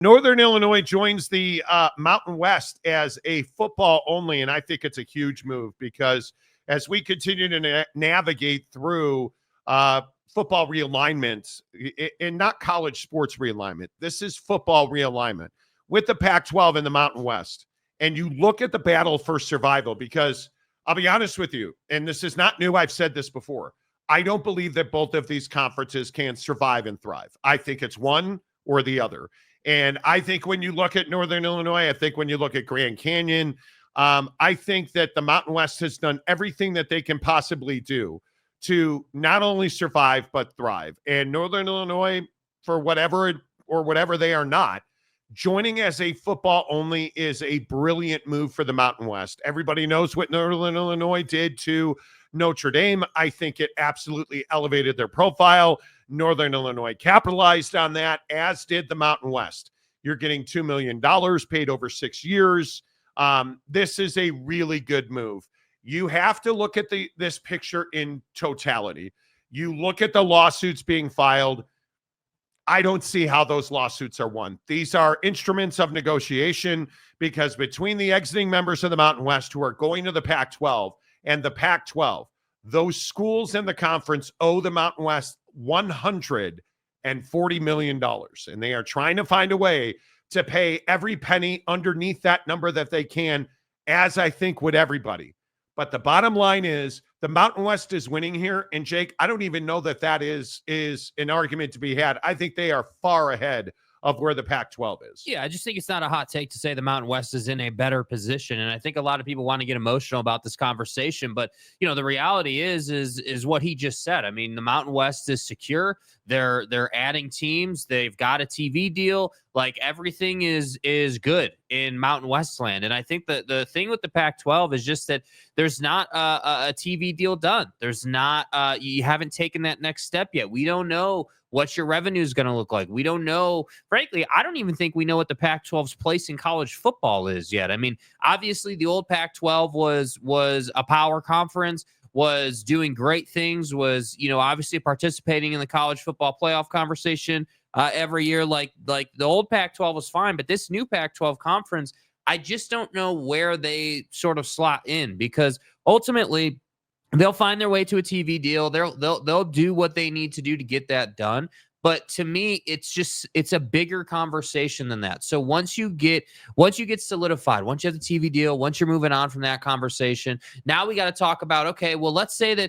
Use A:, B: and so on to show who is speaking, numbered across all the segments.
A: Northern Illinois joins the Mountain West as a football only, and I think it's a huge move because as we continue to navigate through football realignment, and not college sports realignment, this is football realignment with the Pac-12 and the Mountain West, and you look at the battle for survival, because I'll be honest with you, and this is not new, I've said this before, I don't believe that both of these conferences can survive and thrive. I think it's one or the other. And I think when you look at Northern Illinois, I think when you look at Grand Canyon, I think that the Mountain West has done everything that they can possibly do to not only survive, but thrive. And Northern Illinois, for whatever they are not, joining as a football only is a brilliant move for the Mountain West. Everybody knows what Northern Illinois did to Notre Dame. I think it absolutely elevated their profile. Northern Illinois capitalized on that, as did the Mountain West. You're getting $2 million paid over 6 years. This is a really good move. You have to look at this picture in totality. You look at the lawsuits being filed. I don't see how those lawsuits are won. These are instruments of negotiation, because between the exiting members of the Mountain West who are going to the Pac-12 and the Pac-12, those schools in the conference owe the Mountain West $140 million. And they are trying to find a way to pay every penny underneath that number that they can, as I think would everybody. But the bottom line is the Mountain West is winning here. And Jake, I don't even know that is an argument to be had. I think they are far ahead of where the Pac-12 is.
B: Yeah, I just think it's not a hot take to say the Mountain West is in a better position. And I think a lot of people want to get emotional about this conversation. But, the reality is what he just said. I mean, the Mountain West is secure. They're adding teams. They've got a TV deal. Like, everything is good in Mountain West land. And I think that the thing with the Pac-12 is just that there's not a TV deal done. There's not you haven't taken that next step yet. We don't know what your revenue is going to look like. We don't know. Frankly, I don't even think we know what the Pac-12's place in college football is yet. I mean, obviously the old Pac-12 was a power conference, was doing great things, was, obviously participating in the college football playoff conversation every year. Like the old Pac-12 was fine, but this new Pac-12 conference, I just don't know where they sort of slot in, because ultimately they'll find their way to a TV deal. They'll do what they need to do to get that done. But to me, it's a bigger conversation than that. So once you get solidified, once you have the TV deal, once you're moving on from that conversation, now we got to talk about, okay, well, let's say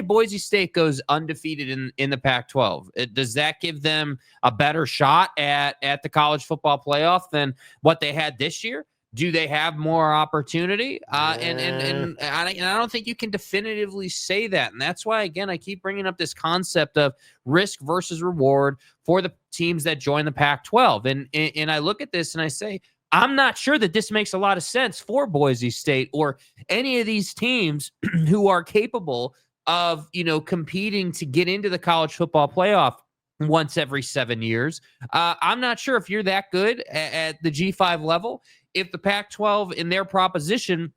B: Boise State goes undefeated in the Pac-12. Does that give them a better shot at the college football playoff than what they had this year? Do they have more opportunity? And I don't think you can definitively say that. And that's why, again, I keep bringing up this concept of risk versus reward for the teams that join the Pac-12. And I look at this and I say, I'm not sure that this makes a lot of sense for Boise State or any of these teams who are capable of, competing to get into the college football playoff once every 7 years. I'm not sure if you're that good at the G5 level, if the Pac-12 in their proposition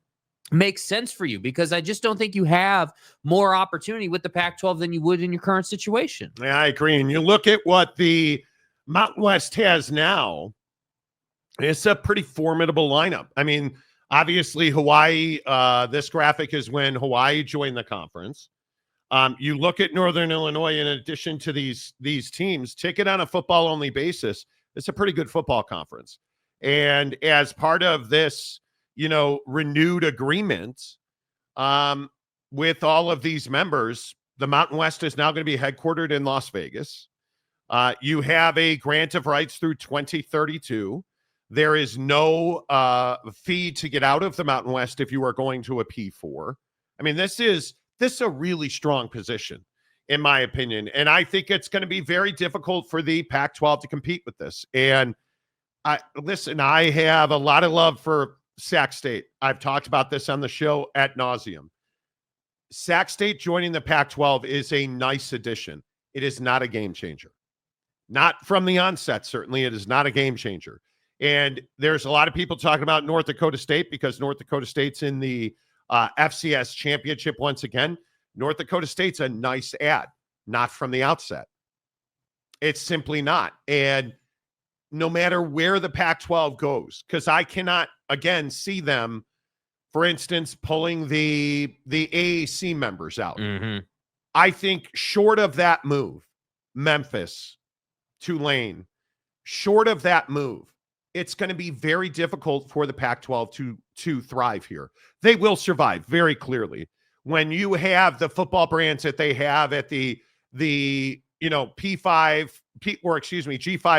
B: makes sense for you, because I just don't think you have more opportunity with the Pac-12 than you would in your current situation.
A: Yeah, I agree. And you look at what the Mountain West has now, it's a pretty formidable lineup. I mean, obviously Hawaii, this graphic is when Hawaii joined the conference. You look at Northern Illinois, in addition to these teams, take it on a football-only basis, it's a pretty good football conference. And as part of this, renewed agreement with all of these members, the Mountain West is now going to be headquartered in Las Vegas. You have a grant of rights through 2032. There is no fee to get out of the Mountain West if you are going to a P4. I mean, this is a really strong position, in my opinion. And I think it's going to be very difficult for the Pac-12 to compete with this. And I have a lot of love for Sac State. I've talked about this on the show ad nauseum. Sac State joining the Pac-12 is a nice addition. It is not a game changer. Not from the onset, certainly. It is not a game changer. And there's a lot of people talking about North Dakota State because North Dakota State's in the FCS championship once again. North Dakota State's a nice add, not from the outset. It's simply not. And no matter where the Pac-12 goes, because I cannot, again, see them, for instance, pulling the AAC members out.
B: Mm-hmm.
A: I think short of that move, Memphis, Tulane, short of that move, it's going to be very difficult for the Pac-12 to thrive here. They will survive very clearly. When you have the football brands that they have at the G5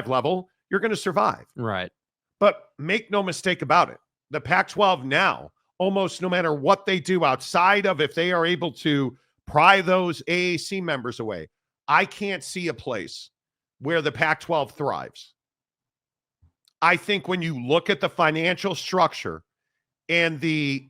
A: level, you're going to survive.
B: Right.
A: But make no mistake about it. The Pac-12 now, almost no matter what they do outside of if they are able to pry those AAC members away, I can't see a place where the Pac-12 thrives. I think when you look at the financial structure and the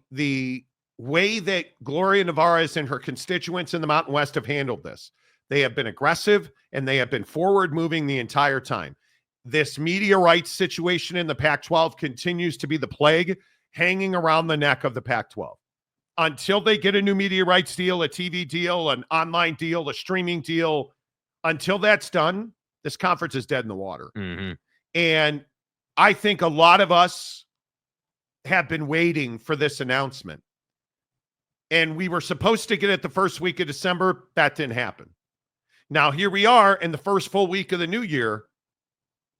A: way that Gloria Nevarez and her constituents in the Mountain West have handled this, they have been aggressive and they have been forward moving the entire time. This media rights situation in the Pac-12 continues to be the plague hanging around the neck of the Pac-12. Until they get a new media rights deal, a TV deal, an online deal, a streaming deal, until that's done, this conference is dead in the water.
B: Mm-hmm.
A: And I think a lot of us have been waiting for this announcement. And we were supposed to get it the first week of December. That didn't happen. Now, here we are in the first full week of the new year.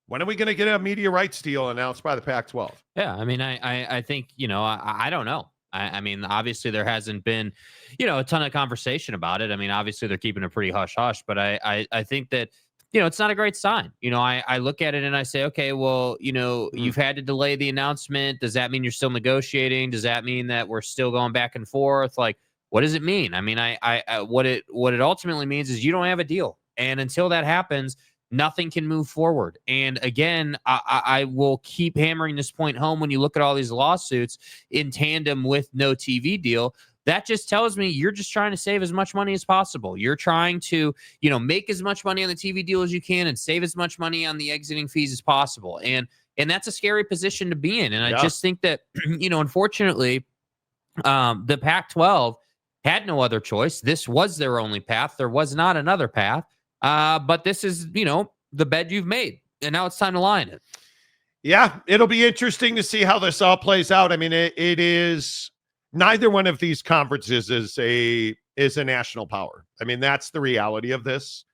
A: When are we going to get a media rights deal announced by the Pac-12?
B: Yeah, I mean, I think, I don't know. I mean, obviously there hasn't been, a ton of conversation about it. I mean, obviously they're keeping it pretty hush-hush, but I think that, it's not a great sign. I look at it and I say, okay, well, you've had to delay the announcement. Does that mean you're still negotiating? Does that mean that we're still going back and forth? Like, what does it mean? I mean, what it ultimately means is you don't have a deal. And until that happens, nothing can move forward. And again, I will keep hammering this point home. When you look at all these lawsuits in tandem with no TV deal, that just tells me you're just trying to save as much money as possible. You're trying to, make as much money on the TV deal as you can and save as much money on the exiting fees as possible. And that's a scary position to be in. And I just think that, unfortunately, the Pac-12 had no other choice. This was their only path. There was not another path. But this is, the bed you've made, and now it's time to lie in it.
A: Yeah, it'll be interesting to see how this all plays out. I mean, it is neither one of these conferences is a national power. I mean, that's the reality of this.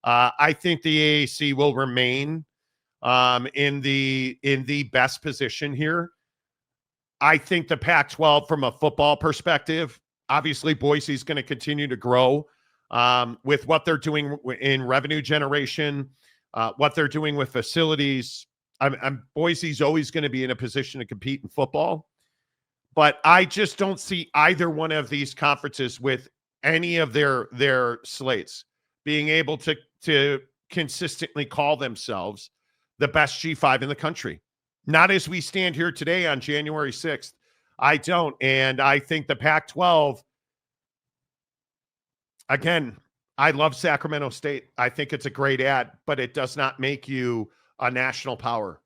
A: I think the AAC will remain in the best position here. I think the Pac-12, from a football perspective, obviously Boise's going to continue to grow. With what they're doing in revenue generation, what they're doing with facilities. Boise's always going to be in a position to compete in football. But I just don't see either one of these conferences with any of their slates being able to consistently call themselves the best G5 in the country. Not as we stand here today on January 6th. I don't. And I think the Pac-12, again, I love Sacramento State. I think it's a great ad, but it does not make you a national power.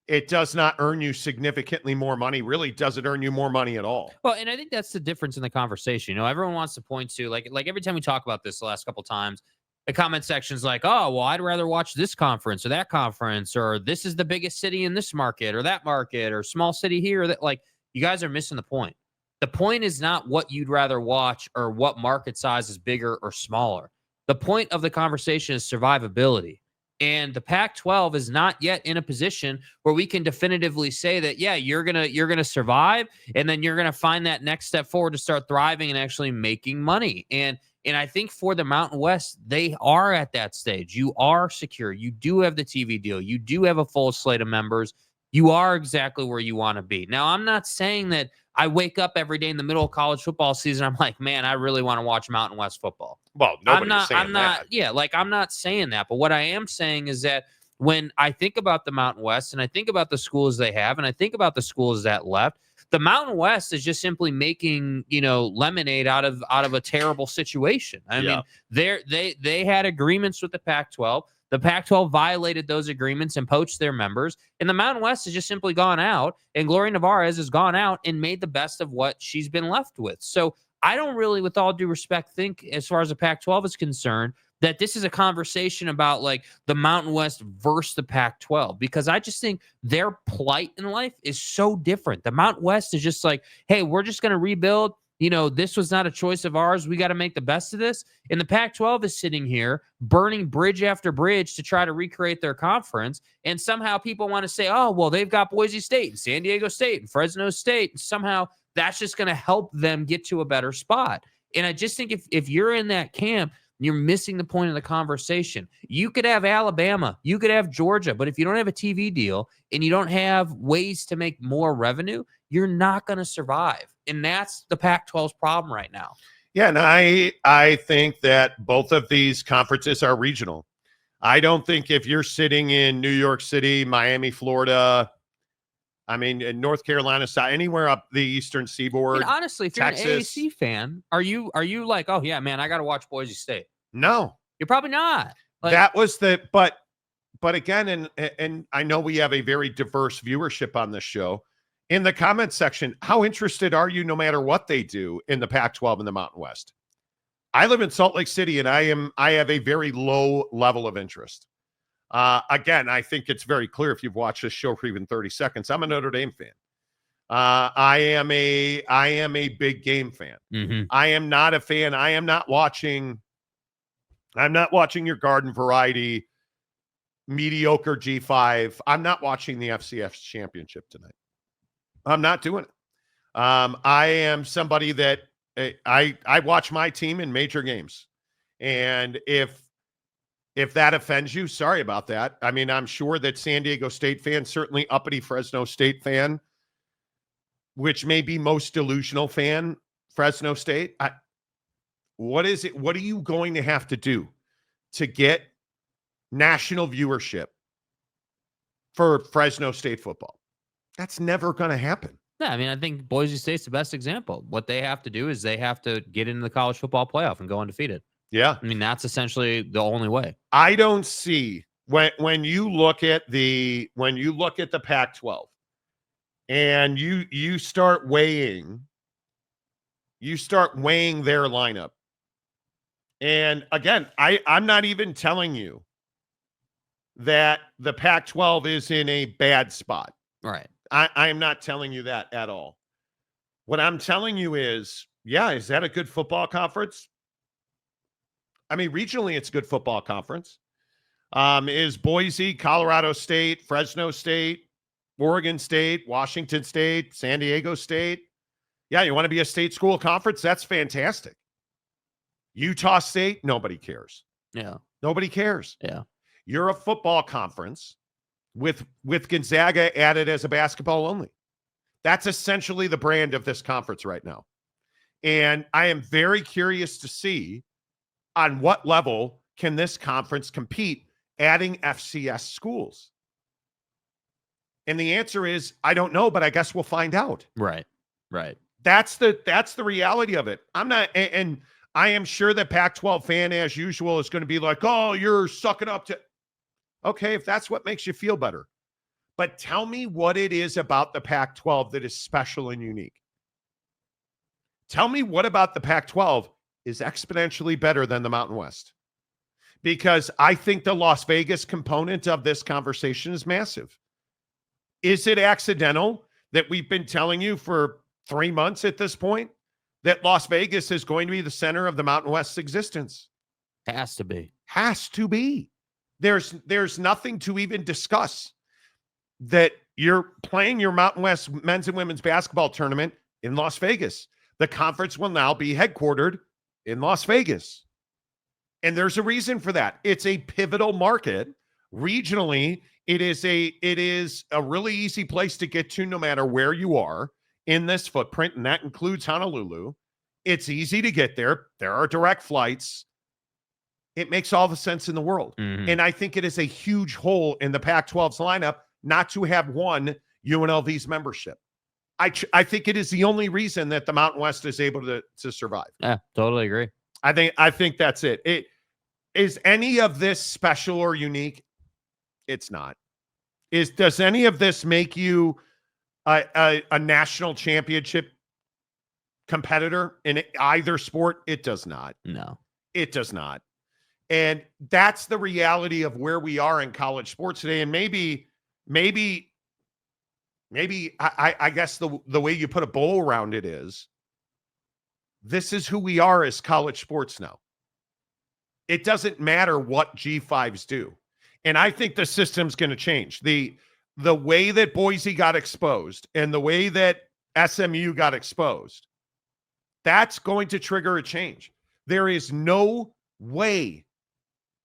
A: It does not earn you significantly more money. Really doesn't earn you more money at all.
B: Well, and I think that's the difference in the conversation. Everyone wants to point to, like every time we talk about this the last couple of times, the comment section's like, oh, well, I'd rather watch this conference or that conference, or this is the biggest city in this market or that market, or small city here. That, like, you guys are missing the point. The point is not what you'd rather watch or what market size is bigger or smaller. The point of the conversation is survivability. And the Pac-12 is not yet in a position where we can definitively say that, yeah, you're gonna survive, and then you're gonna find that next step forward to start thriving and actually making money. And I think for the Mountain West, they are at that stage. You are secure. You do have the TV deal. You do have a full slate of members. You are exactly where you want to be. Now, I'm not saying that I wake up every day in the middle of college football season, I'm like, man, I really want to watch Mountain West football.
A: Well, nobody's saying that.
B: Yeah, like, I'm not saying that. But what I am saying is that when I think about the Mountain West and I think about the schools they have and I think about the schools that left, the Mountain West is just simply making, lemonade out of a terrible situation. I mean, they had agreements with the Pac-12. The Pac-12 violated those agreements and poached their members. And the Mountain West has just simply gone out, and Gloria Nevarez has gone out and made the best of what she's been left with. So I don't really, with all due respect, think, as far as the Pac-12 is concerned, that this is a conversation about like the Mountain West versus the Pac-12, because I just think their plight in life is so different. The Mountain West is just like, hey, we're just going to rebuild. This was not a choice of ours. We got to make the best of this. And the Pac-12 is sitting here burning bridge after bridge to try to recreate their conference. And somehow people want to say, oh, well, they've got Boise State and San Diego State and Fresno State. And somehow that's just going to help them get to a better spot. And I just think if you're in that camp, you're missing the point of the conversation. You could have Alabama, you could have Georgia, but if you don't have a TV deal and you don't have ways to make more revenue, you're not going to survive. And that's the Pac-12's problem right now.
A: Yeah, and I think that both of these conferences are regional. I don't think if you're sitting in New York City, Miami, Florida, in North Carolina, anywhere up the Eastern Seaboard.
B: And honestly, if
A: Texas,
B: you're an AAC fan, are you like, oh yeah, man, I got to watch Boise State?
A: No,
B: you're probably not.
A: That was but again, and I know we have a very diverse viewership on this show. In the comments section, how interested are you, no matter what they do, in the Pac-12 and the Mountain West? I live in Salt Lake City, and I have a very low level of interest. Again, I think it's very clear if you've watched this show for even 30 seconds. I'm a Notre Dame fan. I am a big game fan.
B: Mm-hmm.
A: I am not a fan. I'm not watching your garden variety mediocre G5. I'm not watching the FCS championship tonight. I'm not doing it. I am somebody that I watch my team in major games. And if that offends you, sorry about that. I'm sure that San Diego State fans, certainly uppity Fresno State fan, which may be most delusional fan, Fresno State. What is it? What are you going to have to do to get national viewership for Fresno State football? That's never going to happen.
B: Yeah, I think Boise State's the best example. What they have to do is they have to get into the college football playoff and go undefeated.
A: Yeah.
B: That's essentially the only way.
A: I don't see when you look at the Pac-12 and you start weighing their lineup. And again, I'm not even telling you that the Pac-12 is in a bad spot.
B: Right.
A: I am not telling you that at all. What I'm telling you is, is that a good football conference? Regionally, it's a good football conference. Is Boise, Colorado State, Fresno State, Oregon State, Washington State, San Diego State? Yeah, you want to be a state school conference? That's fantastic. Utah State, nobody cares.
B: Yeah.
A: Nobody cares.
B: Yeah.
A: You're a football conference with Gonzaga added as a basketball only. That's essentially the brand of this conference right now. And I am very curious to see on what level can this conference compete adding FCS schools. And the answer is, I don't know, but I guess we'll find out.
B: Right.
A: That's the reality of it. And I am sure that Pac-12 fan, as usual, is going to be like, oh, you're sucking up to. Okay, if that's what makes you feel better. But tell me what it is about the Pac-12 that is special and unique. Tell me what about the Pac-12 is exponentially better than the Mountain West. Because I think the Las Vegas component of this conversation is massive. Is it accidental that we've been telling you for 3 months at this point that Las Vegas is going to be the center of the Mountain West's existence?
B: Has to be.
A: Has to be. There's nothing to even discuss. That you're playing your Mountain West men's and women's basketball tournament in Las Vegas. The conference will now be headquartered in Las Vegas. And there's a reason for that. It's a pivotal market. Regionally, it is a really easy place to get to no matter where you are in this footprint, and that includes Honolulu. It's easy to get there. There are direct flights. It makes all the sense in the world.
B: Mm-hmm.
A: And I think it is a huge hole in the Pac-12's lineup not to have won UNLV's membership. I think it is the only reason that the Mountain West is able to survive.
B: Yeah, totally agree.
A: I think that's it. Is any of this special or unique? It's not. Does any of this make you a national championship competitor in either sport? It does not.
B: No,
A: it does not. And that's the reality of where we are in college sports today. And maybe I guess the way you put a bow around it is, this is who we are as college sports now. It doesn't matter what G5s do. And I think the system's going to change. The way that Boise got exposed and the way that SMU got exposed, that's going to trigger a change. There is no way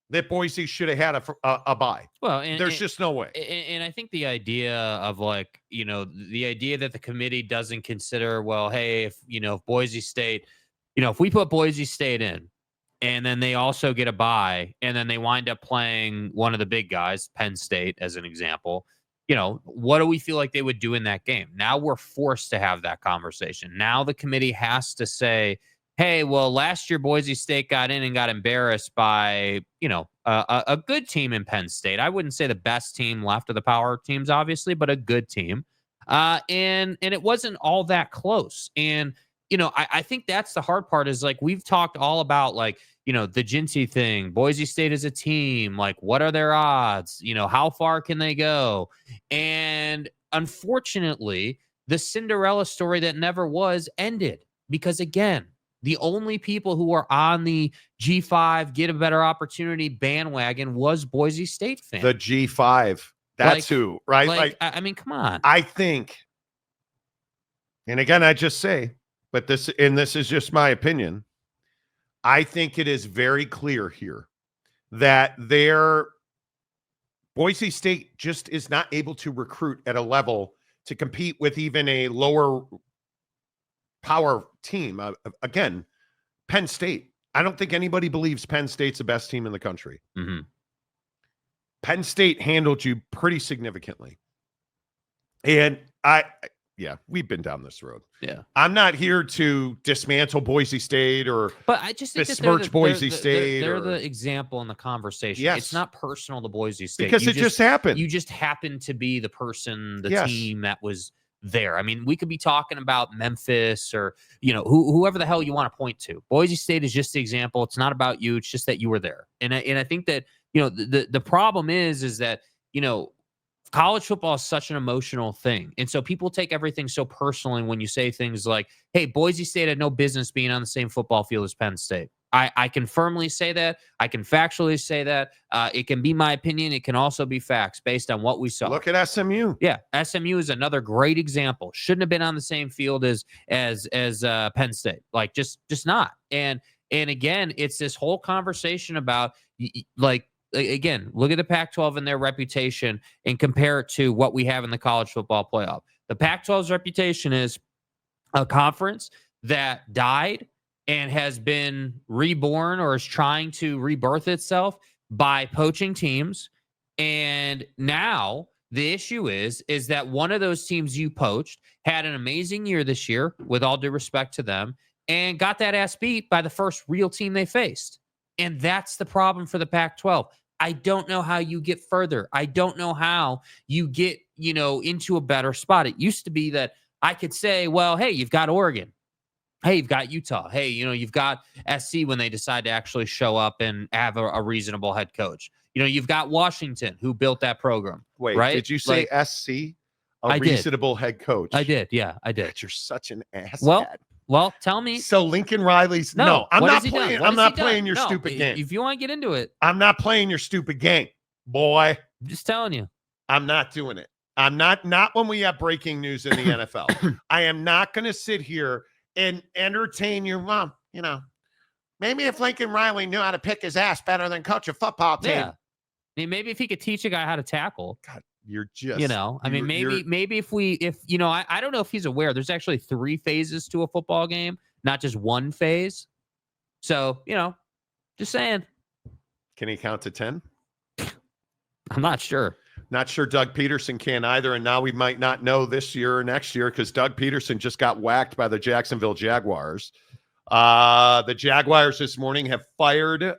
A: that Boise should have had a bye.
B: Well,
A: there's just no way.
B: And I think the idea of, like, the idea that the committee doesn't consider, well, hey, if Boise State, if we put Boise State in, and then they also get a bye, and then they wind up playing one of the big guys, Penn State, as an example, what do we feel like they would do in that game? Now we're forced to have that conversation. Now the committee has to say, hey, well, last year Boise State got in and got embarrassed by, a good team in Penn State. I wouldn't say the best team left of the power teams, obviously, but a good team. And it wasn't all that close. And, I think that's the hard part, is, like, we've talked all about, like, the Jinty thing, Boise State as a team, like, what are their odds? How far can they go? And unfortunately, the Cinderella story that never was ended, because, again, the only people who are on the G5 get a better opportunity bandwagon was Boise State fans.
A: The G5. That's who, right?
B: Like, I mean, come on.
A: I think, and again, I just say, but this is just my opinion, I think it is very clear here that Boise State just is not able to recruit at a level to compete with even a lower power team. Again, Penn State. I don't think anybody believes Penn State's the best team in the country.
B: Mm-hmm.
A: Penn State handled you pretty significantly. And we've been down this road.
B: Yeah.
A: I'm not here to dismantle Boise State
B: but I just think
A: besmirch Boise State.
B: They're the example in the conversation.
A: Yes.
B: It's not personal to Boise State.
A: Because it just happened.
B: You just happened to be the person, the team that was there. I mean, we could be talking about Memphis or, whoever the hell you want to point to. Boise State is just the example. It's not about you. It's just that you were there. And I think that, the problem is that, college football is such an emotional thing. And so people take everything so personally when you say things like, hey, Boise State had no business being on the same football field as Penn State. I can firmly say that. I can factually say that. It can be my opinion. It can also be facts based on what we saw.
A: Look at SMU.
B: Yeah, SMU is another great example. Shouldn't have been on the same field as Penn State. Like, just not. And again, it's this whole conversation about, like, again, look at the Pac-12 and their reputation and compare it to what we have in the college football playoff. The Pac-12's reputation is a conference that died and has been reborn, or is trying to rebirth itself by poaching teams. And now the issue is that one of those teams you poached had an amazing year this year, with all due respect to them, and got that ass beat by the first real team they faced. And that's the problem for the Pac-12. I don't know how you get further. I don't know how you get, into a better spot. It used to be that I could say, well, hey, you've got Oregon. Hey, you've got Utah. Hey, you've got SC when they decide to actually show up and have a reasonable head coach. You've got Washington, who built that program.
A: Wait,
B: right?
A: Did you say SC? A reasonable head coach?
B: I did. Yeah, I did.
A: God, you're such an ass.
B: Well, tell me.
A: So Lincoln Riley's no, I'm not playing. I'm not playing your stupid game.
B: If you want to get into it,
A: I'm not playing your stupid game, boy.
B: I'm just telling you.
A: I'm not doing it. I'm not when we have breaking news in the NFL. I am not going to sit here and entertain your mom. Maybe if Lincoln Riley knew how to pick his ass better than coach a football team.
B: Yeah. I mean, maybe if he could teach a guy how to tackle.
A: God, you're just,
B: maybe if I don't know if he's aware, there's actually 3 phases to a football game, not just one phase. So, just saying.
A: Can he count to 10?
B: I'm not sure.
A: Not sure Doug Peterson can either. And now we might not know this year or next year, because Doug Peterson just got whacked by the Jacksonville Jaguars. The Jaguars this morning have fired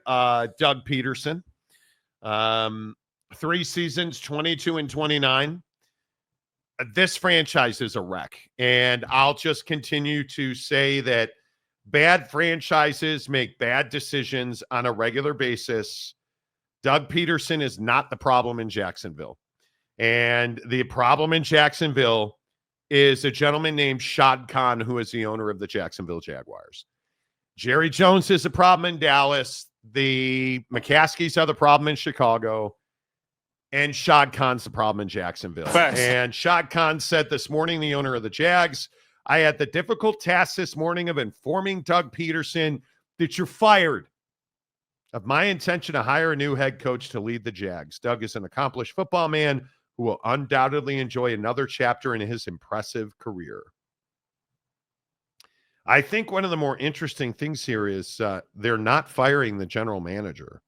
A: Doug Peterson. 3 seasons, 22-29. This franchise is a wreck. And I'll just continue to say that Bad franchises make bad decisions on a regular basis. Doug Peterson is not the problem in Jacksonville. And the problem in Jacksonville is a gentleman named Shad Khan, who is the owner of the Jacksonville Jaguars. Jerry Jones is a problem in Dallas. The McCaskies are the problem in Chicago. And Shad Khan's the problem in Jacksonville.
C: Facts.
A: And Shad Khan said this morning, the owner of the Jags, I had the difficult task this morning of informing Doug Peterson that you're fired of my intention to hire a new head coach to lead the Jags. Doug is an accomplished football man who will undoubtedly enjoy another chapter in his impressive career. I think one of the more interesting things here is they're not firing the general manager.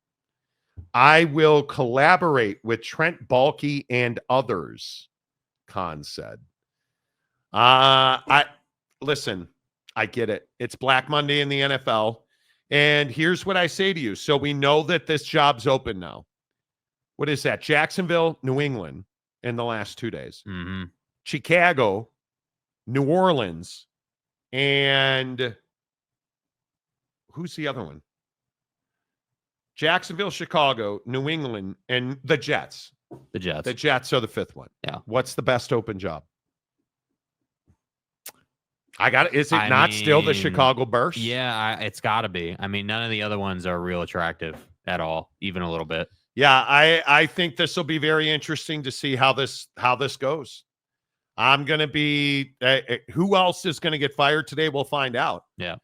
A: I will collaborate with Trent Baalke and others, Khan said. Listen, I get it. It's Black Monday in the NFL. And here's what I say to you. So we know that this job's open now. What is that? Jacksonville, New England in the last 2 days.
B: Mm-hmm.
A: Chicago, New Orleans, and who's the other one? Jacksonville, Chicago, New England, and the Jets.
B: The Jets.
A: The Jets are the fifth one.
B: Yeah.
A: What's the best open job? I got it. Is it not still the Chicago Bears?
B: Yeah, it's got to be. I mean, none of the other ones are real attractive at all, even a little bit.
A: Yeah, I think this will be very interesting to see how this goes. I'm going to be who else is going to get fired today? We'll find out.
B: Yeah.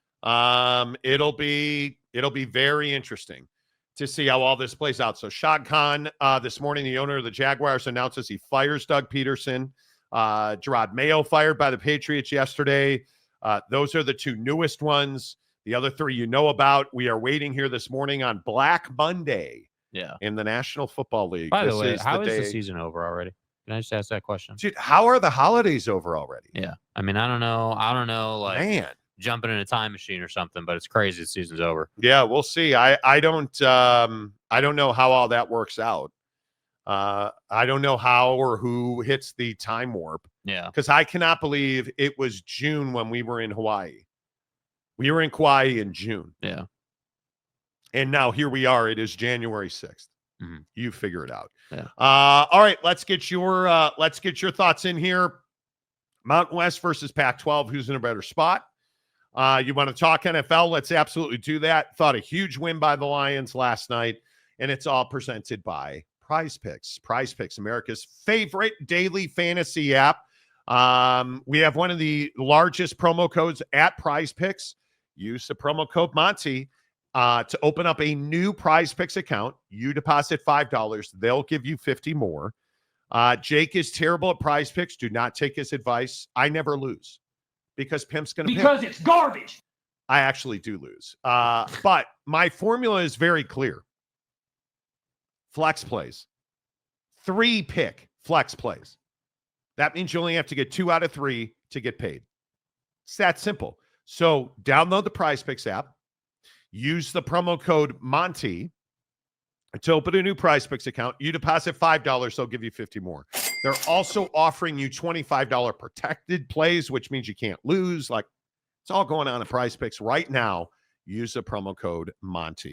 A: It'll be very interesting to see how all this plays out. So Shad Khan this morning, the owner of the Jaguars, announces he fires Doug Peterson. Gerard Mayo fired by the Patriots yesterday. Those are the two newest ones. The other three you know about. We are waiting here this morning on Black Monday.
B: Yeah.
A: In the National Football League.
B: By the way, how is the season over already? Can I just ask that question?
A: Dude, how are the holidays over already?
B: Yeah. I mean, I don't know, like
A: Man.
B: Jumping in a time machine or something, but it's crazy the season's over.
A: Yeah, we'll see. I don't know how all that works out. I don't know how or who hits the time warp.
B: Yeah.
A: Because I cannot believe it was June when we were in Hawaii. We were in Kauai in June.
B: Yeah.
A: And now here we are. It is January 6th.
B: Mm-hmm.
A: You figure it out.
B: Yeah.
A: All right, let's get your thoughts in here. Mountain West versus Pac-12. Who's in a better spot? You want to talk NFL? Let's absolutely do that. Thought a huge win by the Lions last night, and it's all presented by Prize Picks. Prize Picks, America's favorite daily fantasy app. We have one of the largest promo codes at Prize Picks. Use the promo code Monty to open up a new Prize Picks account. You deposit $5. They'll give you 50 more. Jake is terrible at Prize Picks. Do not take his advice. I never lose because Pimp's going to pimp.
C: Because it's garbage.
A: I actually do lose. But my formula is very clear. Flex plays. 3-pick flex plays. That means you only have to get 2 out of 3 to get paid. It's that simple. So download the Prize Picks app. Use the promo code Monty to open a new Prize Picks account. You deposit $5, they'll give you 50 more. They're also offering you $25 protected plays, which means you can't lose. Like, it's all going on at Prize Picks right now. Use the promo code Monty.